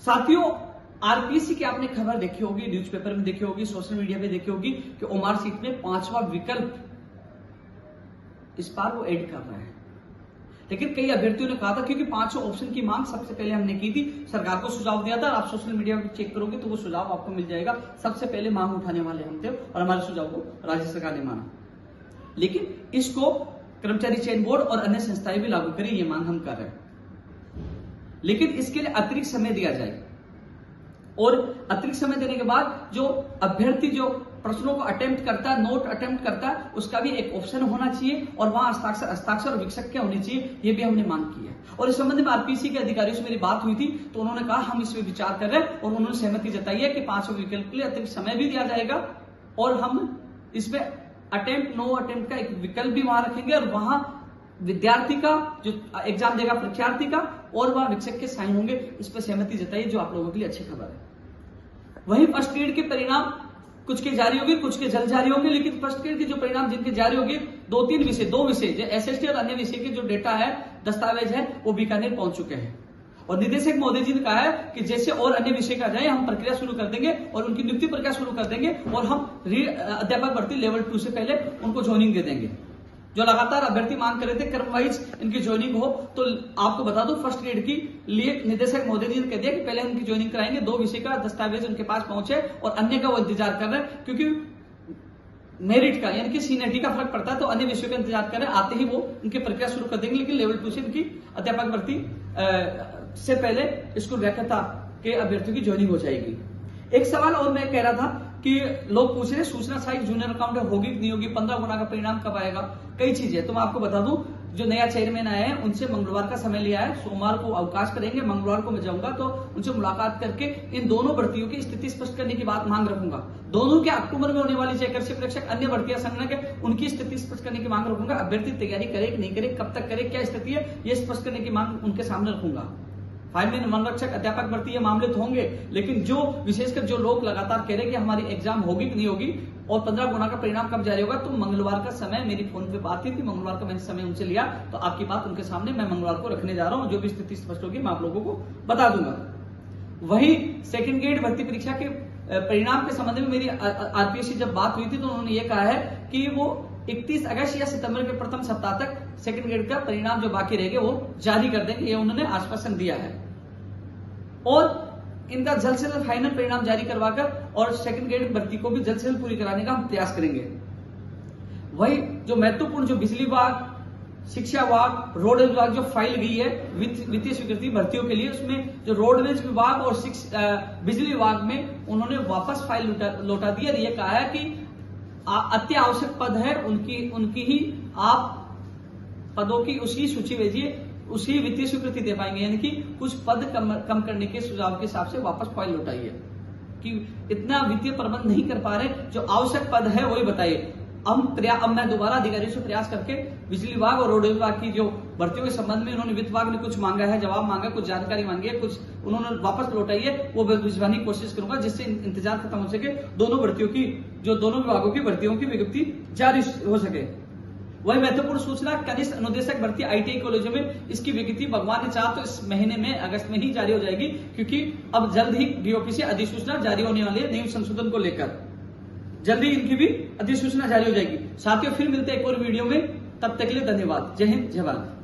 साथियों, आरपीएससी की आपने खबर देखी होगी, न्यूज़पेपर में देखी होगी, सोशल मीडिया पे देखी होगी कि ओमार सीट में 5वां विकल्प इस बार वो ऐड कर रहा है। लेकिन कई अभ्यर्थियों ने कहा था, क्योंकि 5 ऑप्शन की मांग सबसे पहले हमने की थी, सरकार को सुझाव दिया था। आप सोशल मीडिया पर चेक करोगे तो वो सुझाव आपको मिल जाएगा। सबसे पहले मांग उठाने वाले हम थे और हमारे सुझाव को राज्य सरकार ने माना। लेकिन इसको कर्मचारी चयन बोर्ड और अन्य संस्थाएं भी लागू करें, ये मांग हम कर रहे हैं। लेकिन इसके लिए अतिरिक्त समय दिया जाए और अतिरिक्त समय देने के बाद जो अभ्यर्थी जो प्रश्नों को अटेम्प्ट करता है, नोट अटेम्प्ट करता है, उसका भी एक ऑप्शन होना चाहिए और वहां हस्ताक्षर और विक्षक क्या होनी चाहिए, ये भी हमने मांग की है। और इस संबंध में आरपीएससी के अधिकारियों से मेरी बात हुई थी तो उन्होंने कहा हम इस पर विचार कर रहे हैं और उन्होंने सहमति जताई है कि 5वें विकल्प के लिए अतिरिक्त समय भी दिया जाएगा और हम इसमें अटेम्प्ट नो अटेम्प्ट का एक विकल्प भी वहां रखेंगे और वहां विद्यार्थी का जो एग्जाम देगा परीक्षार्थी का और वहां विक्षक के साइन होंगे। इस पर सहमति जताई, जो आप लोगों के लिए अच्छी खबर है। वहीं फर्स्ट ग्रेड के परिणाम कुछ के जारी होंगे, कुछ के जल्द जारी होंगे। लेकिन फर्स्ट ग्रेड के जो परिणाम जिनके जारी होंगे, दो विषय जो एसएसटी और अन्य विषय के जो डेटा है, दस्तावेज है, वो बीकानेर पहुंच चुके हैं। और निदेशक महोदय जी ने कहा है कि जैसे और अन्य विषय का जाए हम प्रक्रिया शुरू कर देंगे और उनकी नियुक्ति प्रक्रिया शुरू कर देंगे और हम अध्यापक भर्ती लेवल 2 से पहले उनको ज्वाइनिंग दे देंगे। जो लगातार अभ्यर्थी मांग कर रहे थे क्रम वाइज इनकी ज्वाइनिंग हो, तो आपको बता दूं फर्स्ट ग्रेड की लिए निदेशक महोदय जी ने कह दिया कि पहले उनकी ज्वाइनिंग कराएंगे। 2 विषय का दस्तावेज उनके पास पहुंचे और अन्य का वो इंतजार कर रहे हैं, क्योंकि मेरिट का यानी कि सीनियरिटी का फर्क पड़ता है, तो अन्य विषयों का इंतजार कर रहे हैं। आते ही वो उनकी प्रक्रिया शुरू कर देंगे। लेकिन लेवल 2 से इनकी अध्यापक भर्ती से पहले स्कूल व्याख्याता के अभ्यर्थियों की ज्वाइनिंग हो जाएगी। एक सवाल और मैं कह रहा था कि लोग पूछ रहे सूचना सहायक जूनियर अकाउंटेंट होगी कि नहीं होगी, 15 गुना का परिणाम कब आएगा, कई चीजें। तो मैं आपको बता दूं, जो नया चेयरमैन आए हैं उनसे मंगलवार का समय लिया है, सोमवार को अवकाश करेंगे, मंगलवार को मैं जाऊंगा तो उनसे मुलाकात करके इन दोनों भर्तियों की स्थिति स्पष्ट करने की बात मांग रखूंगा। दोनों के अक्टूबर में होने वाली जयकर्षी प्रेक्षक अन्य भर्तियां संगठन के उनकी स्थिति स्पष्ट करने की मांग रखूंगा। अभ्यर्थी तैयारी करे कि नहीं करे, कब तक करे, क्या स्थिति है, ये स्पष्ट करने की मांग उनके सामने रखूंगा। फाइनल मनरक्षक अध्यापक भर्ती ये मामले तो होंगे, लेकिन जो विशेषकर जो लोग लगातार कह रहे हैं कि हमारी एग्जाम होगी कि नहीं होगी और 15 गुना का परिणाम कब जारी होगा, तो मंगलवार का समय मेरी फोन पे बात थी, मंगलवार का मैंने समय उनसे लिया, तो आपकी बात उनके सामने मैं मंगलवार को रखने जा रहा हूं। जो भी स्थिति स्पष्ट होगी मैं आप लोगों को बता दूंगा। वही सेकंड ग्रेड भर्ती परीक्षा के परिणाम के संबंध में मेरी आरपीएससी जब बात हुई थी तो उन्होंने ये कहा है कि वो 31 अगस्त या सितंबर के प्रथम सप्ताह तक सेकंड ग्रेड का परिणाम जो बाकी रहेंगे वो जारी कर देंगे, ये उन्होंने आश्वासन दिया है। और इनका जल्द से जल्द फाइनल परिणाम जारी करवाकर और सेकंड ग्रेड भर्ती को भी जल्द से जल्द पूरी कराने का हम प्रयास करेंगे। वही जो महत्वपूर्ण जो बिजली विभाग, शिक्षा विभाग, रोड विभाग जो फाइल गई है वित्तीय स्वीकृति भर्तियों के लिए, उसमें जो रोडवेज विभाग और बिजली विभाग में उन्होंने वापस फाइल लौटा दी और ये कहा है कि अति आवश्यक पद है उनकी ही आप पदों की उसकी सूची भेजिए, उसी वित्तीय स्वीकृति दे पाएंगे। यानी कि कुछ पद कम करने के सुझाव के हिसाब से वापस फाइल लौटाइए कि इतना वित्तीय प्रबंध नहीं कर पा रहे, जो आवश्यक पद है वही बताइए। अब मैं दोबारा अधिकारियों से प्रयास करके बिजली विभाग और रोड विभाग की जो भर्तियों के संबंध में उन्होंने वित्त विभाग ने कुछ मांगा है, जवाब मांगा, कुछ जानकारी मांगी है, कुछ उन्होंने वापस लौटाइए, वो भिजवाने की कोशिश करूंगा जिससे इंतजार खत्म हो सके, दोनों भर्तियों की जो दोनों विभागों की भर्तियों की विज्ञप्ति जारी हो सके। वही महत्वपूर्ण सूचना कनिष्ठ अनुदेशक भर्ती आईटीआई कॉलेजों में, इसकी विज्ञप्ति भगवान ने चाहा तो इस महीने में अगस्त में ही जारी हो जाएगी, क्योंकि अब जल्द ही डीओपी से अधिसूचना जारी होने वाली है नियम संशोधन को लेकर। जल्दी इनकी भी अधिसूचना जारी हो जाएगी। साथियों फिर मिलते हैं एक और वीडियो में, तब तक के लिए धन्यवाद। जय हिंद, जय भारत।